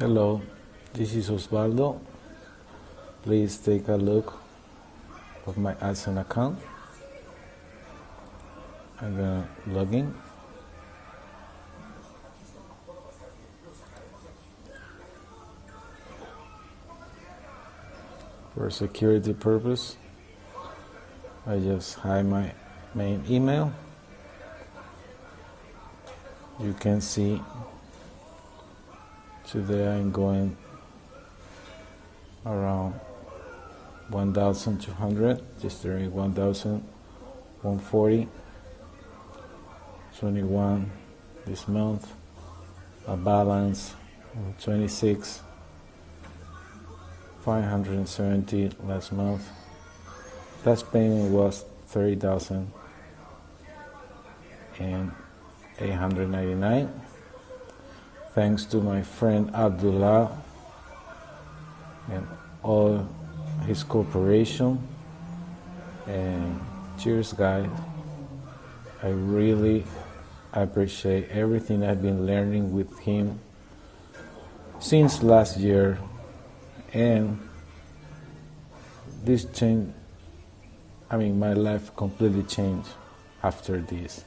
Hello, this is Osvaldo. Please take a look of my Adsense account. I'm gonna log in. For security purpose, I just hide my main email. You can see today I'm going around 1,200, just doing 1,140, 21 this month, a balance of 26, 570 last month. Last payment was 30,899. Thanks to my friend Abdullah and all his cooperation. And cheers, guys. I really appreciate everything I've been learning with him since last year, and this change, my life completely changed after this.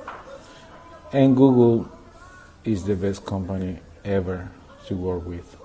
And Google is the best company ever to work with.